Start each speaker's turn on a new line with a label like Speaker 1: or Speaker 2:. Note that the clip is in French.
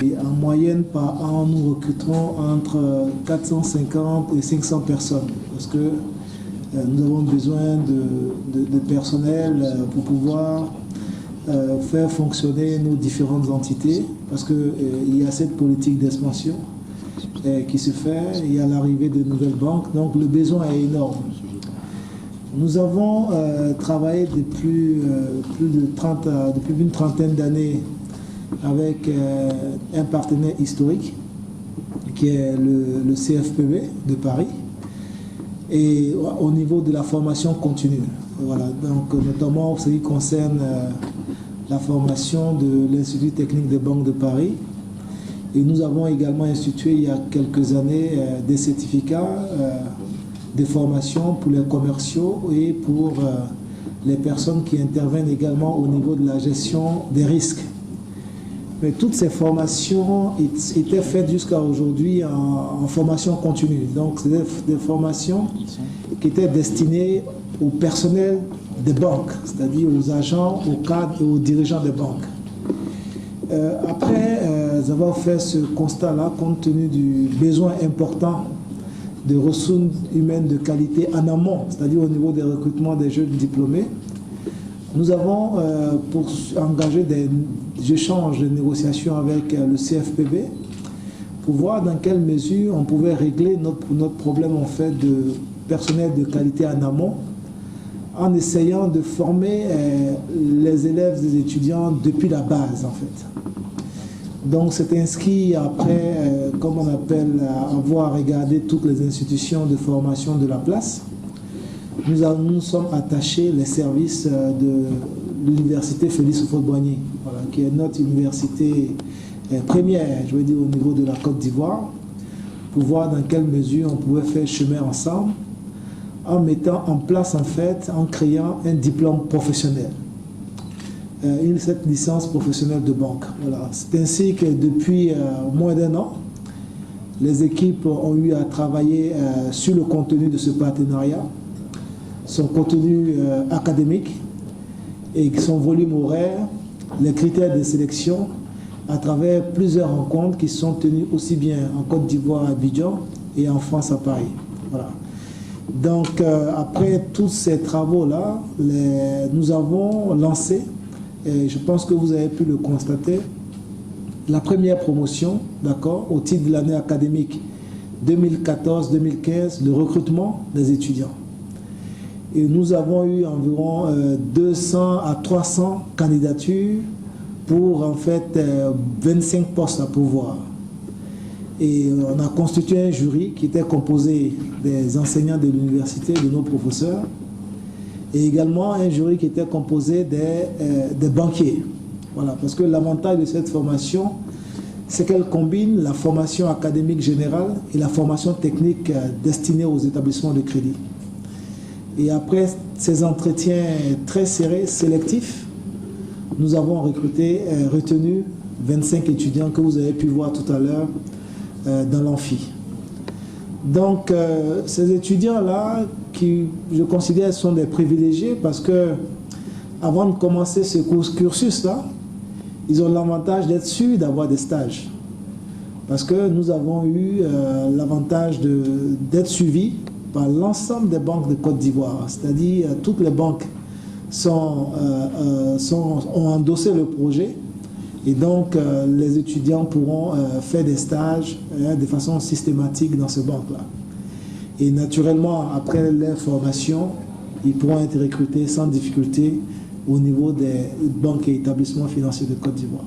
Speaker 1: Et en moyenne, par an, nous recrutons entre 450 et 500 personnes parce que nous avons besoin de personnel pour pouvoir faire fonctionner nos différentes entités parce qu'il y a cette politique d'expansion qui se fait, il y a l'arrivée de nouvelles banques, donc le besoin est énorme. Nous avons travaillé depuis une trentaine d'années avec un partenaire historique qui est le CFPB de Paris et au niveau de la formation continue. Voilà, donc notamment ce qui concerne la formation de l'Institut technique des banques de Paris. Et nous avons également institué il y a quelques années des certificats de formation pour les commerciaux et pour les personnes qui interviennent également au niveau de la gestion des risques. Mais toutes ces formations étaient faites jusqu'à aujourd'hui en formation continue. Donc, c'est des formations qui étaient destinées au personnel des banques, c'est-à-dire aux agents, aux cadres et aux dirigeants des banques. Après avoir fait ce constat-là, compte tenu du besoin important de ressources humaines de qualité en amont, c'est-à-dire au niveau des recrutements des jeunes diplômés, nous avons engagé des échanges de négociations avec le CFPB pour voir dans quelle mesure on pouvait régler notre problème en fait de personnel de qualité en amont en essayant de former les élèves, les étudiants depuis la base en fait. Donc c'est inscrit après, comme on appelle, avoir regardé toutes les institutions de formation de la place. Nous sommes attachés les services de l'université Félix Houphouët-Boigny, voilà, qui est notre université première, je veux dire, au niveau de la Côte d'Ivoire, pour voir dans quelle mesure on pouvait faire chemin ensemble, en mettant en place, en fait, en créant un diplôme professionnel, cette licence professionnelle de banque. Voilà. C'est ainsi que depuis moins d'un an, les équipes ont eu à travailler sur le contenu de ce partenariat, son contenu académique et son volume horaire, les critères de sélection à travers plusieurs rencontres qui sont tenues aussi bien en Côte d'Ivoire à Abidjan et en France à Paris. Voilà. Donc après tous ces travaux-là, nous avons lancé, et je pense que vous avez pu le constater, la première promotion, d'accord, au titre de l'année académique 2014-2015, le recrutement des étudiants. Et nous avons eu environ 200 à 300 candidatures pour en fait 25 postes à pourvoir. Et on a constitué un jury qui était composé des enseignants de l'université, de nos professeurs, et également un jury qui était composé des banquiers. Voilà, parce que l'avantage de cette formation, c'est qu'elle combine la formation académique générale et la formation technique destinée aux établissements de crédit. Et après ces entretiens très serrés, sélectifs, nous avons retenu 25 étudiants que vous avez pu voir tout à l'heure dans l'amphi. Donc, ces étudiants-là, qui je considère sont des privilégiés parce que avant de commencer ce cursus-là, ils ont l'avantage d'être sûrs d'avoir des stages. Parce que nous avons eu l'avantage d'être suivis par l'ensemble des banques de Côte d'Ivoire, c'est-à-dire toutes les banques ont endossé le projet et donc les étudiants pourront faire des stages de façon systématique dans ces banques-là. Et naturellement, après leur formation, ils pourront être recrutés sans difficulté au niveau des banques et établissements financiers de Côte d'Ivoire.